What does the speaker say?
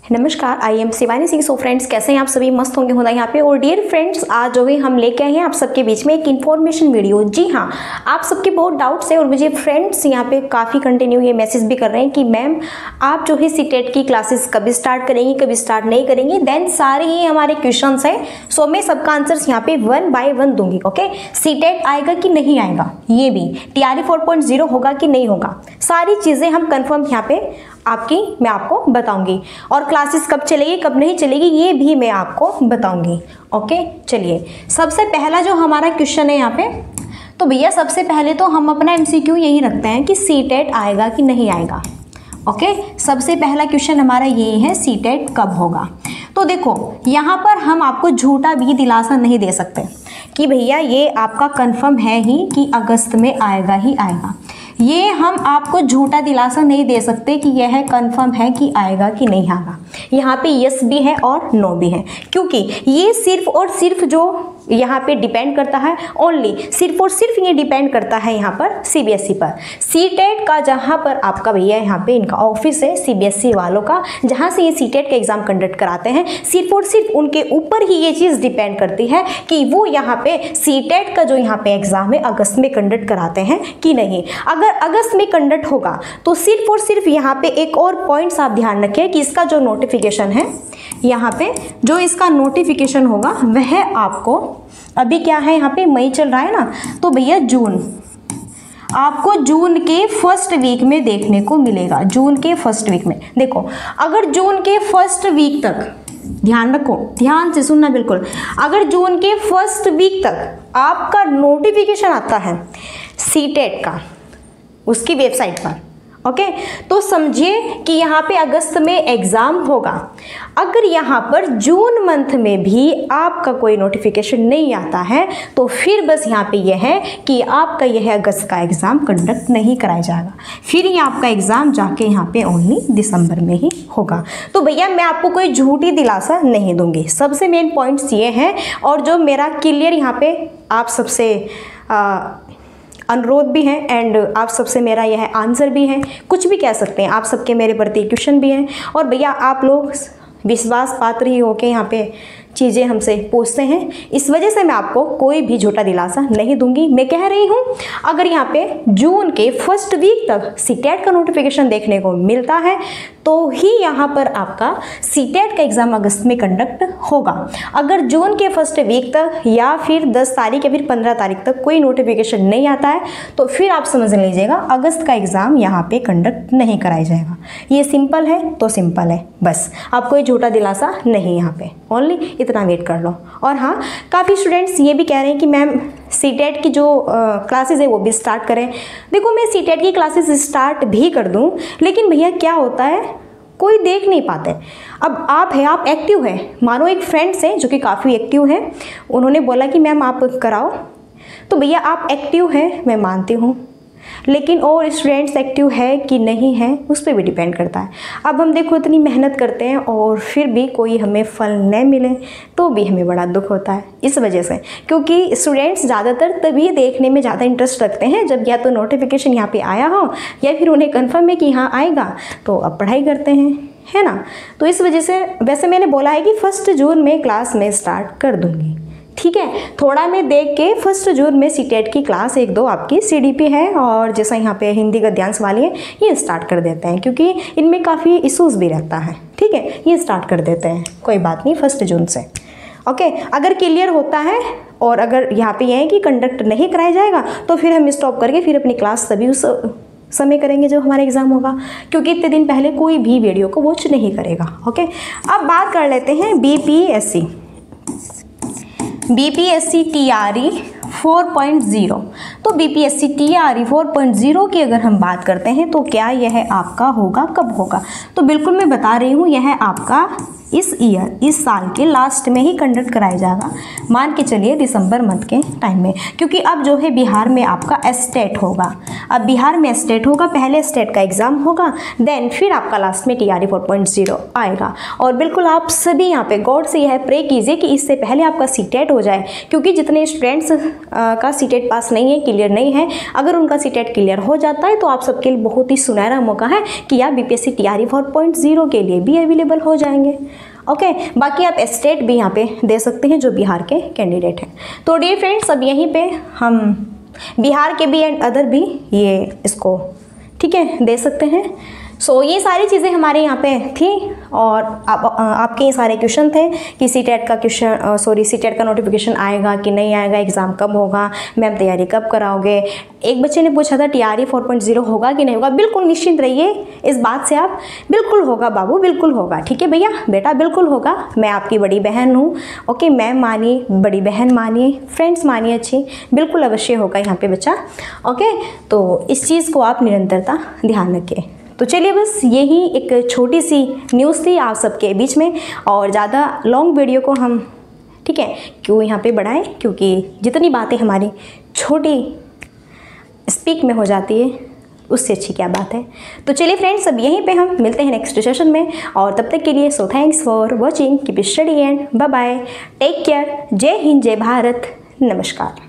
नमस्कार, I am Shivani Singh. So friends, कैसे हैं आप सभी? मस्त होंगे होना यहाँ पे। और डियर फ्रेंड्स, आज जो है हम लेके आए हैं आप सबके बीच में एक इन्फॉर्मेशन वीडियो। जी हाँ, आप सबके बहुत डाउट्स है और मुझे फ्रेंड्स यहाँ पे काफ़ी कंटिन्यू ये मैसेज भी कर रहे हैं कि मैम आप जो है सीटेट की क्लासेस कभी स्टार्ट करेंगी, कभी स्टार्ट नहीं करेंगी। देन सारे ही हमारे क्वेश्चन है, सो मैं सबका आंसर्स यहाँ पे 1 बाय 1 दूंगी। ओके, सीटेट आएगा कि नहीं आएगा, ये भी TRE 4.0 होगा कि नहीं होगा, सारी चीज़ें हम कन्फर्म यहाँ पे मैं आपको बताऊंगी। और क्लासेस कब चलेगी कब नहीं चलेगी ये भी मैं आपको बताऊंगी। ओके, चलिए सबसे पहला जो हमारा क्वेश्चन है यहाँ पे, तो भैया सबसे पहले तो हम अपना MCQ यही रखते हैं कि सीटेट आएगा कि नहीं आएगा। ओके, सबसे पहला क्वेश्चन हमारा ये है, सीटेट कब होगा। तो देखो यहाँ पर हम आपको झूठा भी दिलासा नहीं दे सकते कि भैया ये आपका कंफर्म है ही कि अगस्त में आएगा ही आएगा। ये हम आपको झूठा दिलासा नहीं दे सकते कि यह कंफर्म है कि आएगा कि नहीं आएगा। यहाँ पे यस भी है और नो भी है, क्योंकि ये सिर्फ और सिर्फ जो यहाँ पे डिपेंड करता है, ओनली सिर्फ और सिर्फ ये डिपेंड करता है यहाँ पर CBSE पर। सीटेट का जहाँ पर आपका भैया यहाँ पे इनका ऑफिस है CBSE वालों का, जहाँ से ये सीटेट का एग्जाम कंडक्ट कराते हैं, सिर्फ और सिर्फ उनके ऊपर ही ये चीज़ डिपेंड करती है कि वो यहाँ पे सीटेट का जो यहाँ पे एग्जाम है अगस्त में कंडक्ट कराते हैं कि नहीं। अगर अगस्त में कंडक्ट होगा तो सिर्फ और सिर्फ यहाँ पे एक और पॉइंट्स आप ध्यान रखें कि इसका जो नोटिफिकेशन है, यहाँ पे जो इसका नोटिफिकेशन होगा वह आपको, अभी क्या है यहाँ पे मई चल रहा है ना, तो भैया जून, आपको जून के फर्स्ट वीक में देखने को मिलेगा। जून के फर्स्ट वीक में देखो, अगर जून के फर्स्ट वीक तक, ध्यान रखो, ध्यान से सुनना बिल्कुल, अगर जून के फर्स्ट वीक तक आपका नोटिफिकेशन आता है सीटेट का उसकी वेबसाइट पर, ओके, तो समझिए कि यहाँ पे अगस्त में एग्ज़ाम होगा। अगर यहाँ पर जून मंथ में भी आपका कोई नोटिफिकेशन नहीं आता है तो फिर बस यहाँ पे यह है कि आपका यह अगस्त का एग्ज़ाम कंडक्ट नहीं कराया जाएगा, फिर ये आपका एग्ज़ाम जाके यहाँ पे ओनली दिसंबर में ही होगा। तो भैया मैं आपको कोई झूठी दिलासा नहीं दूंगी, सबसे मेन पॉइंट्स ये हैं। और जो मेरा क्लियर यहाँ पे आप सबसे अनुरोध भी है एंड आप सबसे मेरा यह आंसर भी है, कुछ भी कह सकते हैं, आप सबके मेरे प्रति क्वेश्चन भी हैं। और भैया आप लोग विश्वास पात्र ही होके यहाँ पे चीज़ें हमसे पूछते हैं, इस वजह से मैं आपको कोई भी झूठा दिलासा नहीं दूंगी। मैं कह रही हूँ अगर यहाँ पे जून के फर्स्ट वीक तक सीटेट का नोटिफिकेशन देखने को मिलता है तो ही यहाँ पर आपका सीटेट का एग्ज़ाम अगस्त में कंडक्ट होगा। अगर जून के फर्स्ट वीक तक या फिर 10 तारीख या फिर 15 तारीख तक कोई नोटिफिकेशन नहीं आता है तो फिर आप समझ लीजिएगा अगस्त का एग्ज़ाम यहाँ पे कंडक्ट नहीं कराया जाएगा। ये सिंपल है तो सिंपल है, बस आप कोई झूठा दिलासा नहीं, यहाँ पे ओनली इतना वेट कर लो। और हाँ, काफ़ी स्टूडेंट्स ये भी कह रहे हैं कि मैम सीटेट की जो क्लासेस है वो भी स्टार्ट करें। देखो मैं सीटेट की क्लासेस स्टार्ट भी कर दूं, लेकिन भैया क्या होता है कोई देख नहीं पाते। अब आप एक्टिव है, मानो एक फ्रेंड्स हैं जो कि काफ़ी एक्टिव है, उन्होंने बोला कि मैम आप कराओ, तो भैया आप एक्टिव हैं मैं मानती हूँ, लेकिन और स्टूडेंट्स एक्टिव है कि नहीं है उस पर भी डिपेंड करता है। अब हम देखो इतनी मेहनत करते हैं और फिर भी कोई हमें फल न मिले तो भी हमें बड़ा दुख होता है, इस वजह से, क्योंकि स्टूडेंट्स ज़्यादातर तभी देखने में ज़्यादा इंटरेस्ट रखते हैं जब या तो नोटिफिकेशन यहाँ पे आया हो या फिर उन्हें कन्फर्म है कि हाँ आएगा तो अब पढ़ाई करते हैं, है ना। तो इस वजह से वैसे मैंने बोला है कि 1 जून में क्लास में स्टार्ट कर दूँगी, ठीक है। थोड़ा मैं देख के 1 जून में सीटेट की क्लास 1-2 आपकी CDP है और जैसा यहाँ पे हिंदी गद्यांश वाली है ये स्टार्ट कर देते हैं, क्योंकि इनमें काफ़ी इशूज़ भी रहता है, ठीक है, ये स्टार्ट कर देते हैं, कोई बात नहीं 1 जून से। ओके, अगर क्लियर होता है और अगर यहाँ पे यह है कि कंडक्ट नहीं कराया जाएगा तो फिर हम स्टॉप करके फिर अपनी क्लास सभी उस समय करेंगे जब हमारा एग्ज़ाम होगा, क्योंकि इतने दिन पहले कोई भी वीडियो को वॉच नहीं करेगा। ओके, अब बात कर लेते हैं BPSC TRE 4.0। तो BPSC TRE 4.0 की अगर हम बात करते हैं तो क्या यह आपका होगा, कब होगा? तो बिल्कुल मैं बता रही हूँ, यह आपका इस साल के लास्ट में ही कंडक्ट कराया जाएगा, मान के चलिए दिसंबर मंथ के टाइम में, क्योंकि अब जो है बिहार में आपका स्टेट होगा। अब बिहार में स्टेट होगा, पहले स्टेट का एग्ज़ाम होगा, देन फिर आपका लास्ट में TRE 4.0 आएगा। और बिल्कुल आप सभी यहाँ पे गॉड से यह प्रे कीजिए कि इससे पहले आपका सीटेट हो जाए, क्योंकि जितने स्टूडेंट्स का सीटेट पास नहीं है, क्लियर नहीं है, अगर उनका सीटेट क्लियर हो जाता है तो आप सबके लिए बहुत ही सुनहरा मौका है कि आप BPSC TRE 4.0 के लिए भी अवेलेबल हो जाएंगे। ओके, बाकी आप स्टेट भी यहाँ पे दे सकते हैं जो बिहार के कैंडिडेट हैं। तो डियर फ्रेंड्स, अब यहीं पे हम बिहार के भी एंड अदर भी ये इसको ठीक है दे सकते हैं। सो ये सारी चीज़ें हमारे यहाँ पे थी, और आपके ये सारे क्वेश्चन थे कि सीटेट का नोटिफिकेशन आएगा कि नहीं आएगा, एग्ज़ाम कब होगा, मैम तैयारी कब कराओगे। एक बच्चे ने पूछा था TRE 4.0 होगा कि नहीं होगा। बिल्कुल निश्चिंत रहिए इस बात से आप, बिल्कुल होगा बाबू, बिल्कुल होगा। ठीक है भैया, बेटा बिल्कुल होगा। मैं आपकी बड़ी बहन हूँ। ओके, मैम मानिए, बड़ी बहन मानिए, फ्रेंड्स मानिए, अच्छी, बिल्कुल अवश्य होगा यहाँ पे बच्चा। ओके, तो इस चीज़ को आप निरंतरता ध्यान रखें। तो चलिए, बस यही एक छोटी सी न्यूज़ थी आप सबके बीच में, और ज़्यादा लॉन्ग वीडियो को हम ठीक है क्यों यहाँ पे बढ़ाएं, क्योंकि जितनी बातें हमारी छोटी स्पीक में हो जाती है उससे अच्छी क्या बात है। तो चलिए फ्रेंड्स, अब यहीं पे हम मिलते हैं नेक्स्ट सेशन में, और तब तक के लिए सो thanks for watching, keep study and bye bye, take care, जय हिंद, जय भारत, नमस्कार।